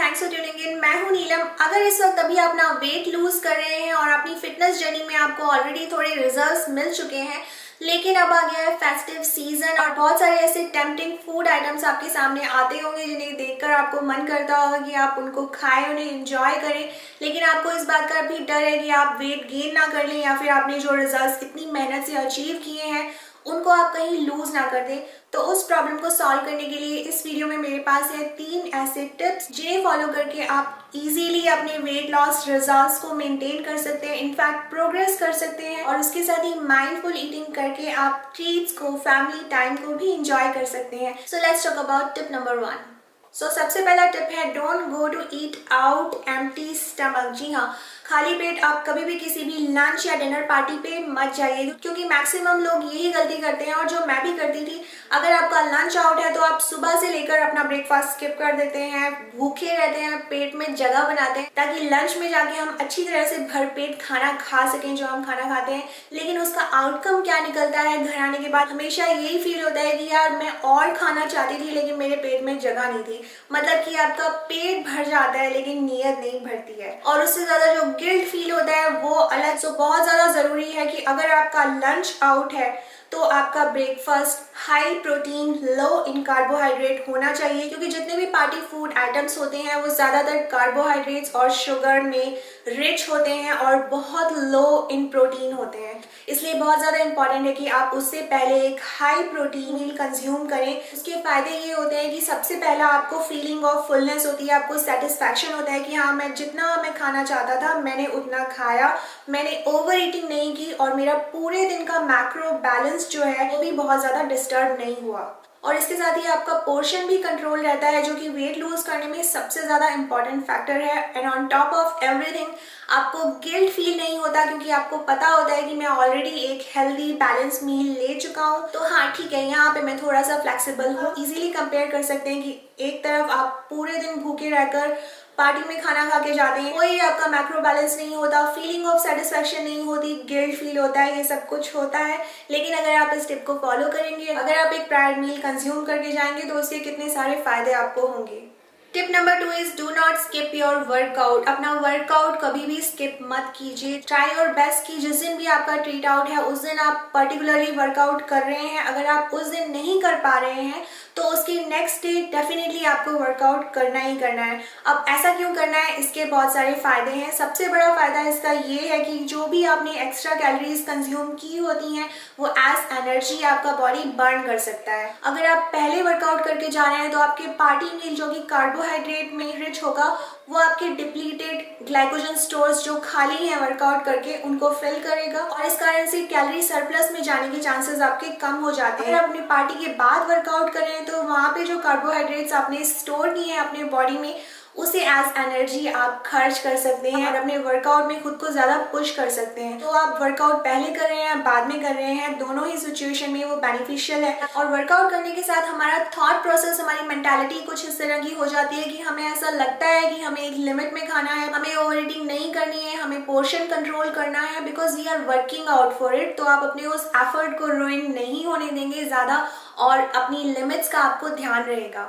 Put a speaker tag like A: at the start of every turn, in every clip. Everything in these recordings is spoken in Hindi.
A: Thanks for tuning in. मैं हूं नीलम। अगर इस वक्त अभी आप अपना वेट लूज कर रहे हैं और अपनी फिटनेस जर्नी में आपको ऑलरेडी थोड़े रिजल्ट्स मिल चुके हैं, लेकिन अब आ गया है फेस्टिव सीजन और बहुत सारे ऐसे टेम्पटिंग फूड आइटम्स आपके सामने आते होंगे जिन्हें देखकर आपको मन करता होगा कि आप उनको खाएं, उन्हें एंजॉय करें, लेकिन आपको इस बात का भी डर है कि आप वेट गेन ना कर लें या फिर आपने जो रिजल्ट्स इतनी मेहनत से अचीव किए हैं उनको आप कहीं लूज ना कर दें। तो उस प्रॉब्लम को सॉल्व करने के लिए इस वीडियो में मेरे पास है 3 ऐसे टिप्स जिन्हें फॉलो करके आप इजीली अपने वेट लॉस रिजल्ट्स को मेंटेन कर सकते हैं, इनफैक्ट प्रोग्रेस कर सकते हैं और उसके साथ ही माइंडफुल ईटिंग करके आप ट्रीट्स को, फैमिली टाइम को भी इंजॉय कर सकते हैं। So let's talk about tip number 1। सबसे पहला टिप है don't go to eat out empty stomach. जी हाँ, खाली पेट आप कभी भी किसी भी लंच या डिनर पार्टी पे मत जाइए, क्योंकि मैक्सिमम लोग यही गलती करते हैं और जो मैं भी करती थी। अगर आपका लंच आउट है तो आप सुबह से लेकर अपना ब्रेकफास्ट स्किप कर देते हैं, भूखे रहते हैं, पेट में जगह बनाते हैं ताकि लंच में जाके हम अच्छी तरह से भरपेट खाना खा सकें जो हम खाना खाते हैं। लेकिन उसका आउटकम क्या निकलता है, घर आने के बाद हमेशा यही फील होता है कि यार मैं और खाना चाहती थी लेकिन मेरे पेट में जगह नहीं थी। मतलब कि आपका पेट भर जाता है लेकिन नीयत नहीं भरती है और उससे ज्यादा जो गिल्ट फील होता है वो अलग। सो बहुत ज्यादा जरूरी है कि अगर आपका लंच आउट है तो आपका ब्रेकफास्ट हाई प्रोटीन, लो इन कार्बोहाइड्रेट होना चाहिए, क्योंकि जितने भी पार्टी फूड आइटम्स होते हैं वो ज्यादातर कार्बोहाइड्रेट्स और शुगर में रिच होते हैं और बहुत लो इन प्रोटीन होते हैं। इसलिए बहुत ज्यादा इंपॉर्टेंट है कि आप उससे पहले एक हाई प्रोटीन मील कंज्यूम करें। उसके फायदे ये होते हैं कि सबसे पहला आपको फीलिंग ऑफ फुलनेस होती है, आपको सेटिस्फैक्शन होता है कि हाँ मैं जितना मैं खाना चाहता था मैंने उतना खाया, मैंने ओवर ईटिंग नहीं की और मेरा पूरे दिन का मैक्रो बैलेंस जो है वो भी बहुत ज्यादा डिस्टर्ब नहीं हुआ। और इसके साथ ही आपका पोर्शन भी कंट्रोल रहता है जो कि वेट लूज करने में सबसे ज्यादा इंपॉर्टेंट फैक्टर है। And on top of everything आपको गिल्ट फील नहीं होता, क्योंकि आपको पता होता है कि मैं ऑलरेडी एक हेल्दी बैलेंस मील ले चुका हूँ। तो हाँ ठीक है, यहाँ पे मैं थोड़ा सा फ्लेक्सिबल हूँ। इजीली कंपेयर कर सकते हैं कि एक तरफ आप पूरे दिन भूखे रहकर पार्टी में खाना खा के जाते हैं, कोई आपका मैक्रो बैलेंस नहीं होता, फीलिंग ऑफ सेटिस्फैक्शन नहीं होती, गिल्ट फील होता है, ये सब कुछ होता है। लेकिन अगर आप इस टिप को फॉलो करेंगे, अगर आप एक प्रायर मील कंज्यूम करके जाएंगे तो उसके कितने सारे फायदे आपको होंगे। Tip number 2 is do not skip your workout. अपना वर्कआउट कभी भी स्किप मत कीजिए। ट्राई योर बेस्ट कि जिस दिन भी आपका ट्रीट आउट है उस दिन आप पर्टिकुलरली वर्कआउट कर रहे हैं। अगर आप उस दिन नहीं कर पा रहे हैं तो उसके नेक्स्ट डे डेफिनेटली आपको वर्कआउट करना ही करना है। अब ऐसा क्यों करना है, इसके बहुत सारे फायदे हैं। सबसे बड़ा फायदा इसका ये है कि जो भी आपने एक्स्ट्रा कैलोरीज कंज्यूम की होती हैं वो एज एनर्जी आपका बॉडी बर्न कर सकता है। अगर आप पहले वर्कआउट करके जा रहे हैं तो आपके पार्टी मील जो कि कार्बोहाइड्रेट में रिच होगा वो आपके डिप्लीटेड ग्लाइकोजन स्टोर्स जो खाली हैं वर्कआउट करके उनको फिल करेगा और इस कारण से कैलोरी सरप्लस में जाने के चांसेस आपके कम हो जाते हैं। अगर अपनी पार्टी के बाद वर्कआउट करें तो वहाँ पे जो कार्बोहाइड्रेट्स आपने स्टोर किए हैं अपने बॉडी में उसे एज एनर्जी आप खर्च कर सकते हैं और अपने वर्कआउट में खुद को ज्यादा पुश कर सकते हैं। तो आप वर्कआउट पहले कर रहे हैं बाद में कर रहे हैं, दोनों ही सिचुएशन में वो बेनिफिशियल है। और वर्कआउट करने के साथ हमारा थॉट प्रोसेस, हमारी मेंटालिटी कुछ इस तरह की हो जाती है कि हमें ऐसा लगता है कि हमें एक लिमिट में खाना है, हमें ओवर ईटिंग नहीं करनी है, हमें पोर्शन कंट्रोल करना है, because we are working out for it. तो आप अपने उस एफर्ट को रुइन नहीं होने देंगे ज्यादा और अपनी लिमिट्स का आपको ध्यान रहेगा।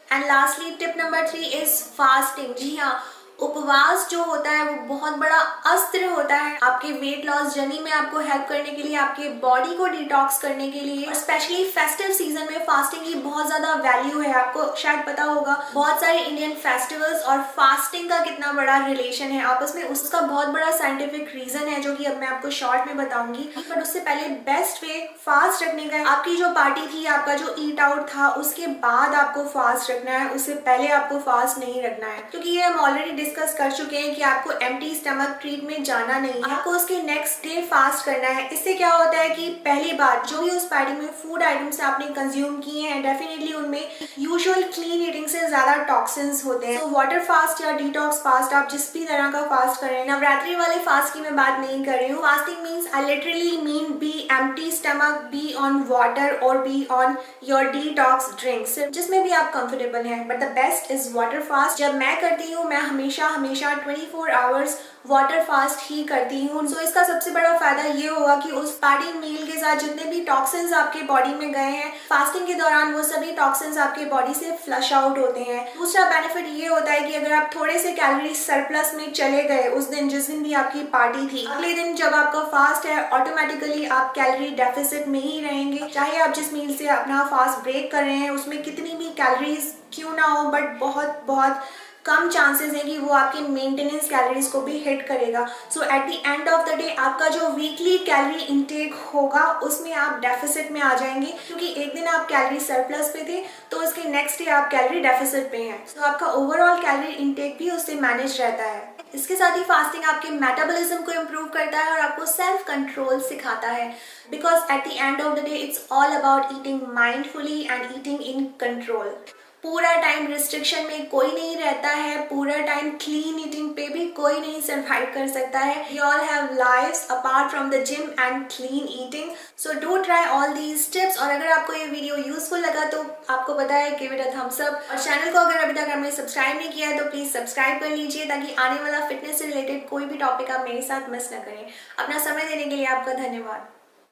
A: And lastly tip number 3 is fasting. जी हाँ, उपवास जो होता है वो बहुत बड़ा अस्त्र होता है आपके वेट लॉस जर्नी में आपको हेल्प करने के लिए, आपके बॉडी को डिटॉक्स करने के लिए। और स्पेशली फेस्टिव सीजन में फास्टिंग की बहुत ज्यादा वैल्यू है। आपको शायद पता होगा बहुत सारे इंडियन फेस्टिवल्स और फास्टिंग का कितना बड़ा रिलेशन है आपस में। उसका बहुत बड़ा साइंटिफिक रीजन है जो कि अब मैं आपको शॉर्ट में बताऊंगी। बट उससे पहले बेस्ट वे फास्ट रखने का है। आपकी जो पार्टी थी, आपका जो ईट आउट था, उसके बाद आपको फास्ट रखना है, उससे पहले आपको फास्ट नहीं रखना है, क्योंकि ये हम ऑलरेडी डिस्कस कर चुके हैं कि आपको एम्प्टी स्टमक ट्रीट में जाना नहीं है, आपको उसके नेक्स्ट डे फास्ट करना है। इससे क्या होता है कि पहली बार जो भी उस पार्टी में फूड आइटम्स आपने कंज्यूम किए हैं डेफिनेटली उनमें यूजुअल क्लीन ईटिंग से ज्यादा टॉक्सिन्स होते हैं। तो वाटर फास्ट या डिटॉक्स फास्ट आप जिस भी तरह का फास्ट करें, नवरात्रि वाले फास्ट की मैं बात नहीं कर रही हूँ। Fasting means I literally mean be empty stomach, be on water और be on your detox drinks, जिसमें भी आप कंफर्टेबल हैं। But the best is water fast. जब मैं करती हूँ मैं हमेशा हमेशा हमेशा 24 आवर्स वाटर फास्ट ही करती हूँ। सो इसका सबसे बड़ा फायदा ये होगा कि उस पार्टी मील के साथ जितने भी टॉक्सिन्स आपके बॉडी में गए हैं फास्टिंग के दौरान, वो सभी टॉक्सिन्स आपके बॉडी से फ्लश आउट होते हैं। दूसरा बेनिफिट ये होता है कि अगर आप थोड़े से कैलोरी सरप्लस में चले गए उस दिन, जिस दिन भी आपकी पार्टी थी, अगले दिन जब आपका फास्ट है ऑटोमेटिकली आप कैलोरी डेफिसिट में ही रहेंगे। चाहे आप जिस मील से अपना फास्ट ब्रेक कर रहे हैं उसमें कितनी भी कैलोरीज क्यों ना हो, बट बहुत बहुत कम चांसेस है कि वो आपके मेंटेनेंस कैलोरीज को भी हिट करेगा। So at the end of the day आपका जो वीकली कैलोरी इनटेक होगा उसमें आप डेफिसिट में आ जाएंगे, क्योंकि एक दिन आप कैलोरी सरप्लस पे थे तो उसके नेक्स्ट डे आप कैलोरी डेफिसिट पे हैं। तो आपका ओवरऑल कैलोरी इनटेक भी उससे मैनेज रहता है। इसके साथ ही फास्टिंग आपके मेटाबॉलिज्म को इम्प्रूव करता है और आपको सेल्फ कंट्रोल सिखाता है, because at the end of the day it's all about eating mindfully and eating in control. पूरा टाइम रिस्ट्रिक्शन में कोई नहीं रहता है, पूरा टाइम क्लीन ईटिंग पे भी कोई नहीं सर्वाइव कर सकता है। We all have lives apart from the gym and clean eating, so do try all these tips. और अगर आपको ये वीडियो यूजफुल लगा तो आपको पता है give it a thumbs up, और चैनल को अगर अभी तक आपने सब्सक्राइब नहीं किया है तो प्लीज सब्सक्राइब कर लीजिए ताकि आने वाला फिटनेस से रिलेटेड कोई भी टॉपिक आप मेरे साथ मिस न करें। अपना समय देने के लिए आपका धन्यवाद।